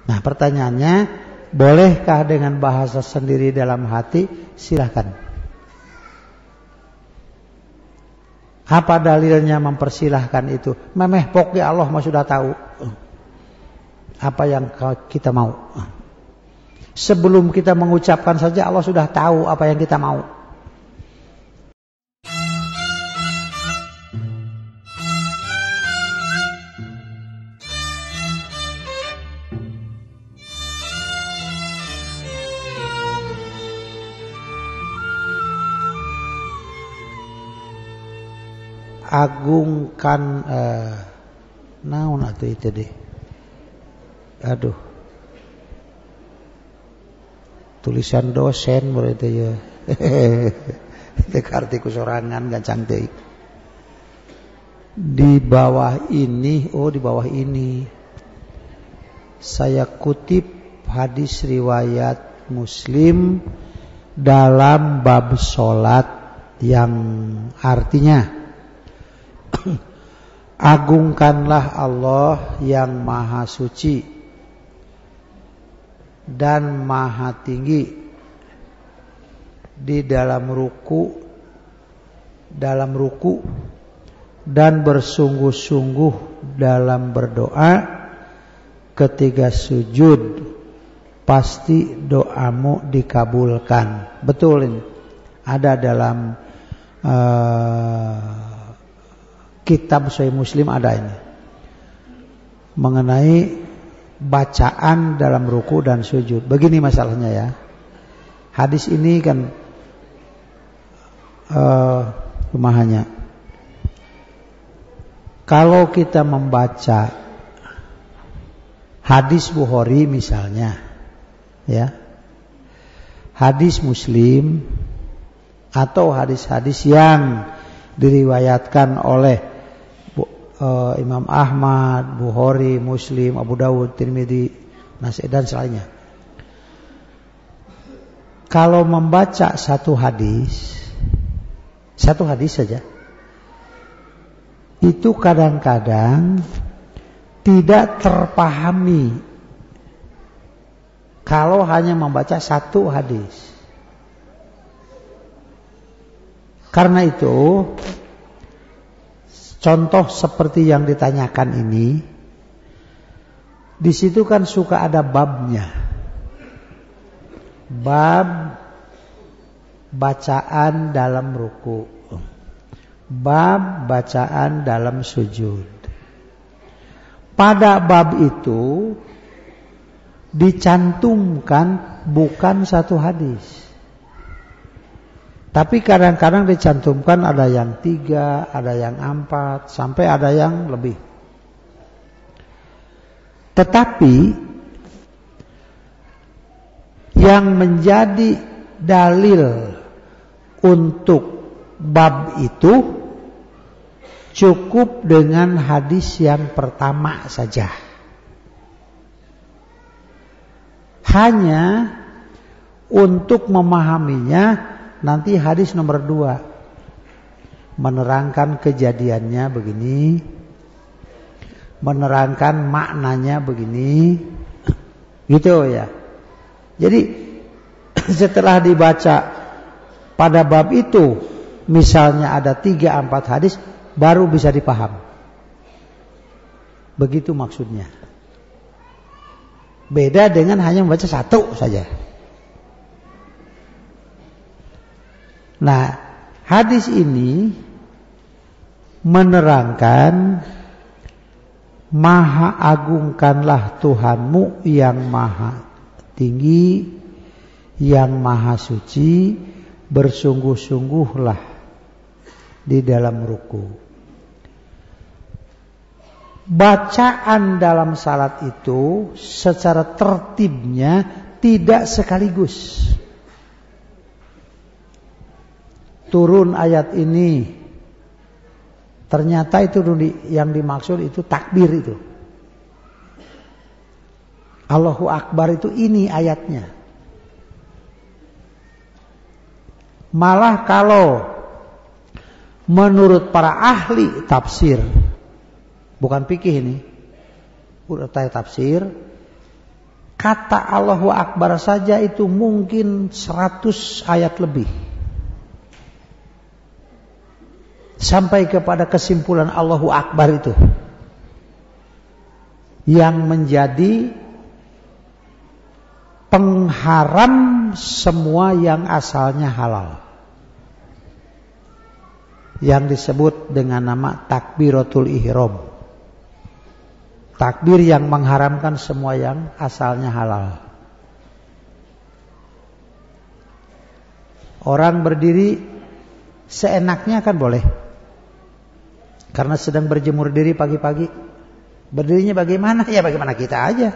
Nah, pertanyaannya, bolehkah dengan bahasa sendiri dalam hati? Silahkan. Apa dalilnya mempersilahkan itu? Memeh pokoknya Allah mah sudah tahu apa yang kita mau. Sebelum kita mengucapkan saja Allah sudah tahu apa yang kita mau. Agungkan naon atuh itu deh. Aduh. Tulisan dosen berarti ya. Teu arti kusorangan gancang teuing. Di bawah ini saya kutip hadis riwayat Muslim dalam bab salat yang artinya agungkanlah Allah yang maha suci dan maha tinggi di dalam ruku dan bersungguh-sungguh dalam berdoa. Ketika sujud pasti doamu dikabulkan. Betul ini. Ada dalam kitab Sahih Muslim ada ini mengenai bacaan dalam ruku dan sujud. Begini masalahnya ya. Hadis ini kan kemahannya. Kalau kita membaca hadis Bukhari misalnya, ya, hadis Muslim atau hadis-hadis yang diriwayatkan oleh Imam Ahmad, Bukhari, Muslim, Abu Dawud, Tirmidzi, Nasai dan selainnya. Kalau membaca satu hadis saja, itu kadang-kadang tidak terpahami kalau hanya membaca satu hadis. Karena itu, contoh seperti yang ditanyakan ini, di situ kan suka ada babnya. Bab bacaan dalam ruku, bab bacaan dalam sujud. Pada bab itu dicantumkan bukan satu hadis, tapi kadang-kadang dicantumkan ada yang 3, ada yang 4, sampai ada yang lebih. Tetapi yang menjadi dalil untuk bab itu cukup dengan hadis yang pertama saja. Hanya untuk memahaminya nanti hadis nomor 2 menerangkan kejadiannya begini, menerangkan maknanya begini, gitu ya. Jadi setelah dibaca pada bab itu, misalnya ada 3-4 hadis, baru bisa dipaham. Begitu maksudnya. Beda dengan hanya membaca satu saja. Nah, hadis ini menerangkan maha agungkanlah Tuhanmu yang maha tinggi, yang maha suci, bersungguh-sungguhlah di dalam ruku. Bacaan dalam salat itu secara tertibnya tidak sekaligus. Turun ayat ini, ternyata itu yang dimaksud itu takbir itu. Allahu Akbar itu ini ayatnya. Malah kalau menurut para ahli tafsir, bukan fikih ini, udah tafsir, Kata Allahu Akbar saja itu mungkin 100 ayat lebih. Sampai kepada kesimpulan Allahu Akbar itu. Yang menjadi pengharam semua yang asalnya halal. Yang disebut dengan nama takbiratul ihram. Takbir yang mengharamkan semua yang asalnya halal. Orang berdiri seenaknya kan boleh. Karena sedang berjemur diri pagi-pagi. Berdirinya bagaimana? Ya bagaimana kita aja.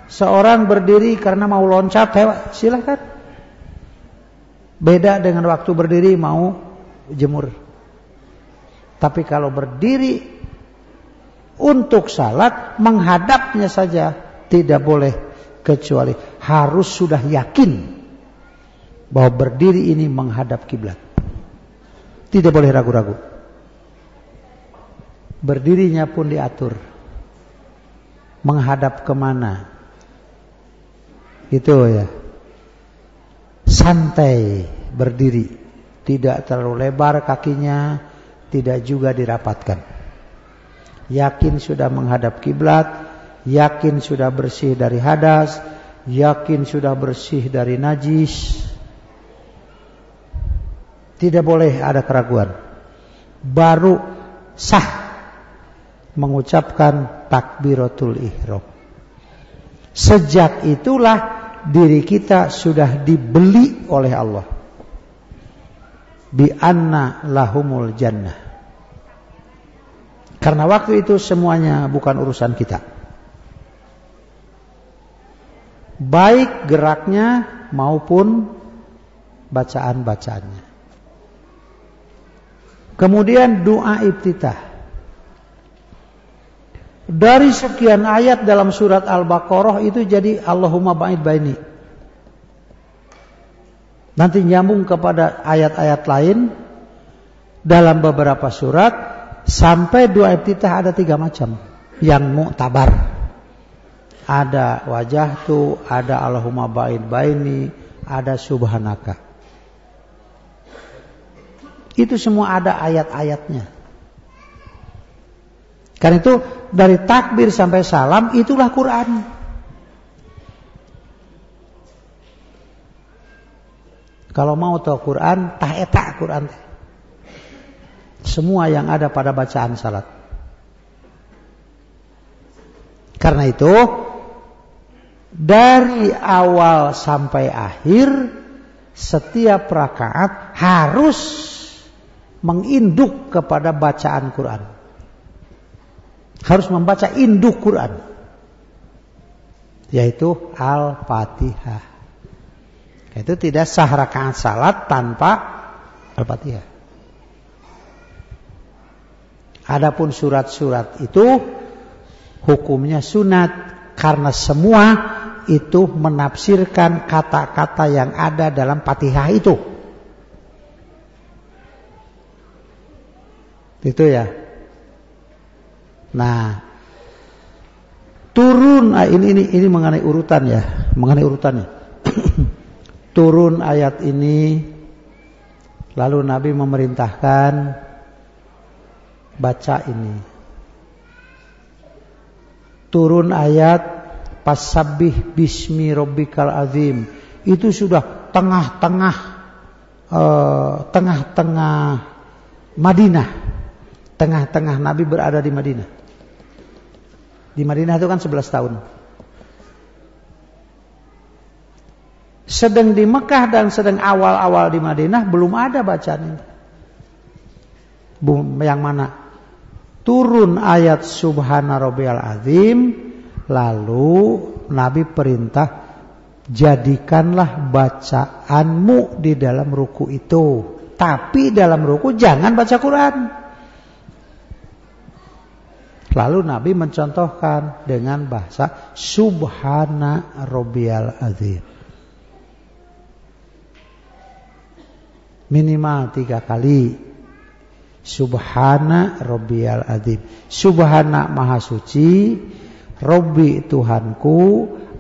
Seorang berdiri karena mau loncat, silakan. Beda dengan waktu berdiri mau jemur. Tapi kalau berdiri untuk salat, menghadapnya saja tidak boleh, kecuali harus sudah yakin bahwa berdiri ini menghadap kiblat. Tidak boleh ragu-ragu. Berdirinya pun diatur. Menghadap kemana? Itu ya. Santai berdiri. Tidak terlalu lebar kakinya, tidak juga dirapatkan. Yakin sudah menghadap kiblat, yakin sudah bersih dari hadas, yakin sudah bersih dari najis. Tidak boleh ada keraguan. Baru sah mengucapkan takbiratul ihram. Sejak itulah diri kita sudah dibeli oleh Allah. Bi anna lahumul jannah. Karena waktu itu semuanya bukan urusan kita. Baik geraknya maupun bacaan-bacaannya. Kemudian doa iftitah. Dari sekian ayat dalam surat Al-Baqarah itu jadi Allahumma ba'id baini. Nanti nyambung kepada ayat-ayat lain dalam beberapa surat sampai doa iftitah ada 3 macam yang mu'tabar. Ada wajahtu, ada Allahumma ba'id baini, ada subhanaka. Itu semua ada ayat-ayatnya. Karena itu dari takbir sampai salam itulah Quran. Kalau mau tahu Quran, tah eta Quran. Semua yang ada pada bacaan salat. Karena itu dari awal sampai akhir setiap rakaat harus menginduk kepada bacaan Quran. Harus membaca induk Quran, yaitu Al-Fatihah. Itu tidak sah rakaat salat tanpa Al-Fatihah. Adapun surat-surat itu hukumnya sunat karena semua itu menafsirkan kata-kata yang ada dalam Fatihah itu. Itu ya. Nah, turun ini mengenai urutan ya, mengenai urutannya. Turun ayat ini, lalu Nabi memerintahkan baca ini. Turun ayat Fasabbih bismi rabbikal azim. Itu sudah tengah-tengah Madinah. Tengah-tengah Nabi berada di Madinah. Di Madinah itu kan 11 tahun. Sedang di Mekah dan sedang awal-awal di Madinah belum ada bacaan ini. Yang mana? Turun ayat Subhana Rabbiyal Azim, lalu Nabi perintah jadikanlah bacaanmu di dalam ruku itu. Tapi dalam ruku jangan baca Quran. Lalu Nabi mencontohkan dengan bahasa Subhana Rabbiyal Azim. Minimal 3 kali. Subhana Rabbiyal Azim. Subhana Maha Suci, Robbi Tuhanku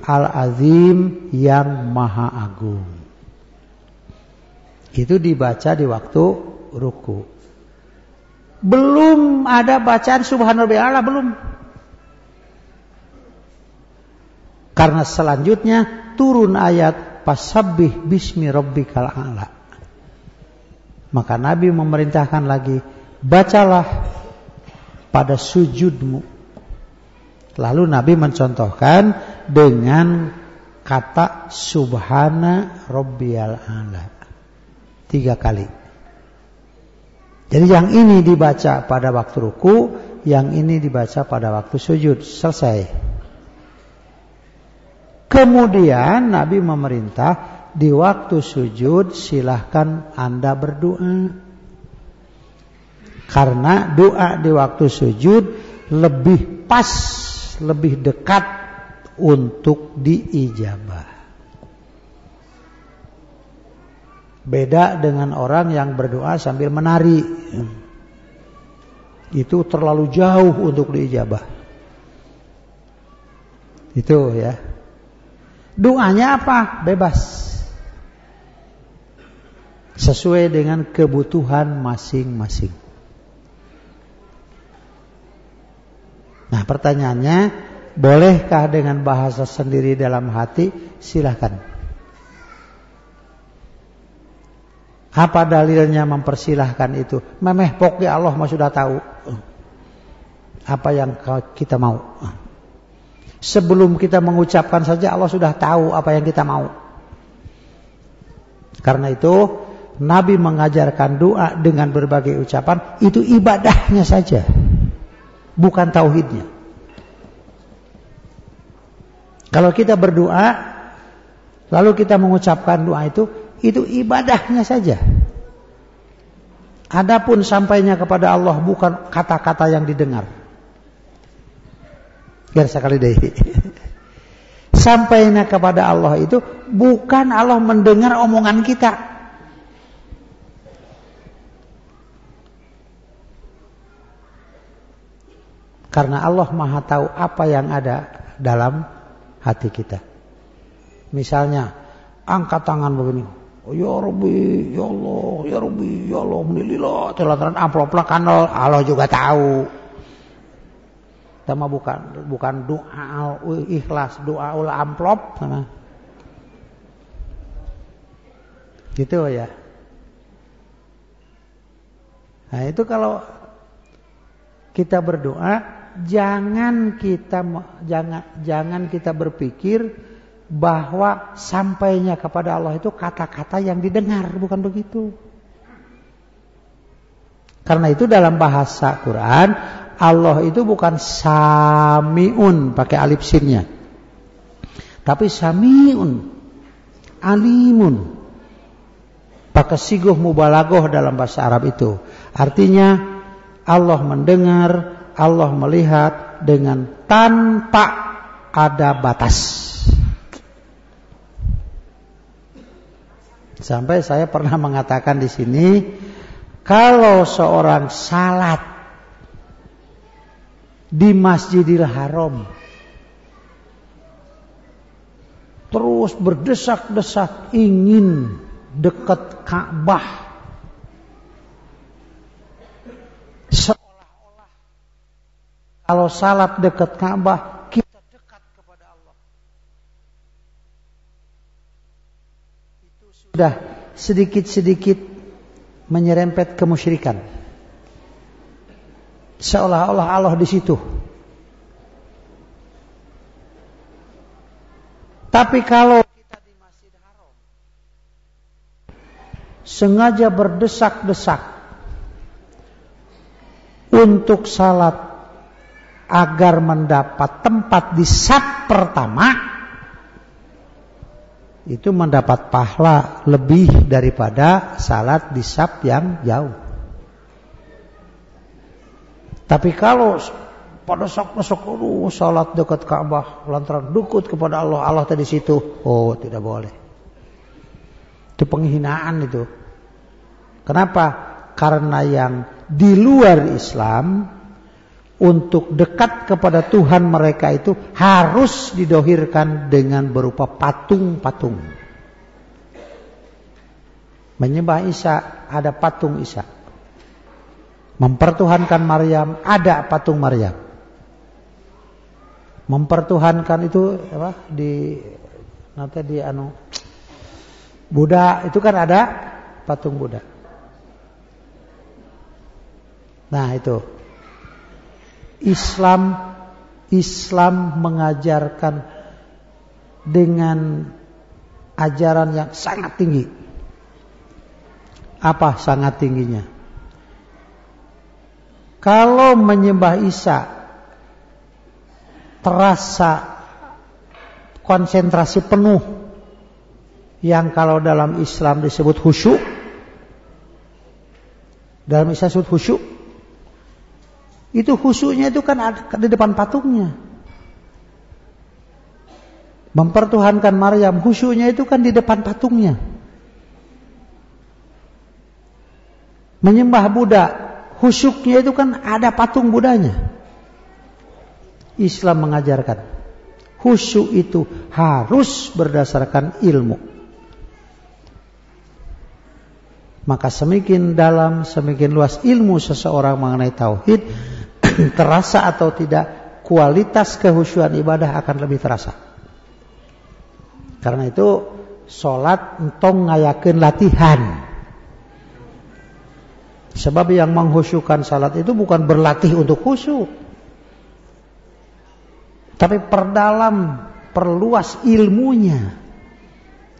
Al-Azim yang Maha Agung. Itu dibaca di waktu ruku. Belum ada bacaan Subhanallah A'la, belum. Karena selanjutnya turun ayat Fasabbih bismi rabbikal a'la. Maka Nabi memerintahkan lagi, bacalah pada sujudmu. Lalu Nabi mencontohkan dengan kata Subhana Rabbiyal A'la 3 kali. Jadi yang ini dibaca pada waktu ruku, yang ini dibaca pada waktu sujud. Selesai. Kemudian Nabi memerintah di waktu sujud silahkan Anda berdoa. Karena doa di waktu sujud lebih pas, lebih dekat untuk diijabah. Beda dengan orang yang berdoa sambil menari. Itu terlalu jauh untuk diijabah. Itu ya. Doanya apa? Bebas. Sesuai dengan kebutuhan masing-masing. Nah, pertanyaannya, bolehkah dengan bahasa sendiri dalam hati? Silakan. Apa dalilnya mempersilahkan itu? Memeh pokoknya Allah mah sudah tahu apa yang kita mau. Sebelum kita mengucapkan saja Allah sudah tahu apa yang kita mau. Karena itu Nabi mengajarkan doa dengan berbagai ucapan. Itu ibadahnya saja, bukan tauhidnya. Kalau kita berdoa lalu kita mengucapkan doa itu ibadahnya saja. Adapun sampainya kepada Allah bukan kata-kata yang didengar. Biar sekali deh. Sampainya kepada Allah itu bukan Allah mendengar omongan kita. Karena Allah Maha tahu apa yang ada dalam hati kita. Misalnya angkat tangan begini. Ya Rabbi, ya Allah, ya Rabbi, ya Allah, alhamdulillah. Telan amplop kan Allah juga tahu. Sama bukan doa ikhlas, doa ul amplop sama. Gitu ya. Nah, itu kalau kita berdoa jangan kita berpikir bahwa sampainya kepada Allah itu kata-kata yang didengar, bukan begitu. Karena itu dalam bahasa Quran Allah itu bukan sami'un pakai alif sinnya, tapi sami'un, alimun, pakai sigoh mubalaghah dalam bahasa Arab itu. Artinya Allah mendengar, Allah melihat dengan tanpa ada batas. Sampai saya pernah mengatakan di sini, kalau seorang salat di Masjidil Haram terus berdesak-desak ingin dekat Ka'bah, seolah-olah kalau salat dekat Ka'bah kita dekat kepada Allah, itu sudah sedikit-sedikit menyerempet kemusyrikan. Seolah-olah Allah di situ. Tapi kalau kita di Masjid Haram sengaja berdesak-desak untuk salat agar mendapat tempat di saf pertama, itu mendapat pahala lebih daripada salat di saf yang jauh. Tapi kalau pada sok-sok salat dekat Ka'bah lantaran dukut kepada Allah, Allah tadi situ, oh tidak boleh. Itu penghinaan itu. Kenapa? Karena yang di luar Islam untuk dekat kepada Tuhan mereka itu harus didohirkan dengan berupa patung-patung. Menyembah Isa, ada patung Isa. Mempertuhankan Maryam, ada patung Maryam. Mempertuhankan itu apa nanti di Buddha itu kan ada patung Buddha. Nah itu Islam mengajarkan dengan ajaran yang sangat tinggi. Apa sangat tingginya? Kalau menyembah Isa terasa konsentrasi penuh yang kalau dalam Islam disebut khusyuk. Dalam Islam disebut khusyuk. Itu khusyuknya itu kan ada di depan patungnya. Mempertuhankan Maryam, khusyuknya itu kan di depan patungnya. Menyembah Buddha, khusyuknya itu kan ada patung Budanya. Islam mengajarkan khusyuk itu harus berdasarkan ilmu. Maka semakin dalam, semakin luas ilmu seseorang mengenai tauhid, terasa atau tidak, kualitas kehusyuan ibadah akan lebih terasa. Karena itu sholat entong ngayakeun latihan. Sebab yang menghusyukan salat itu bukan berlatih untuk khusyuk, tapi perdalam, perluas ilmunya.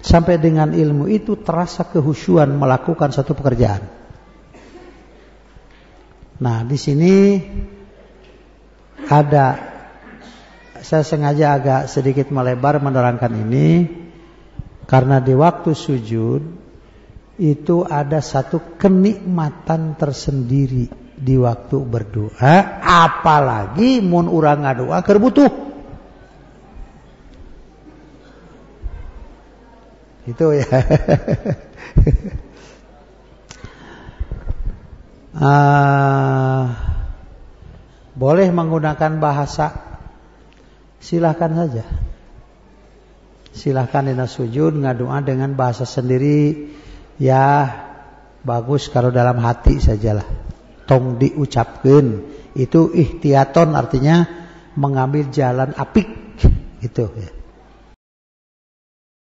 Sampai dengan ilmu itu terasa kehusyuan melakukan satu pekerjaan. Nah, di sini ada, saya sengaja agak sedikit melebar menerangkan ini, karena di waktu sujud itu ada satu kenikmatan tersendiri di waktu berdoa, apalagi mun urang ngadoa keur butuh. Itu ya. Boleh menggunakan bahasa, silahkan saja. Silahkan dina sujud ngadoa dengan bahasa sendiri. Ya bagus kalau dalam hati sajalah. Tong diucapkan. Itu ihtiyaton, artinya mengambil jalan apik. Itu ya.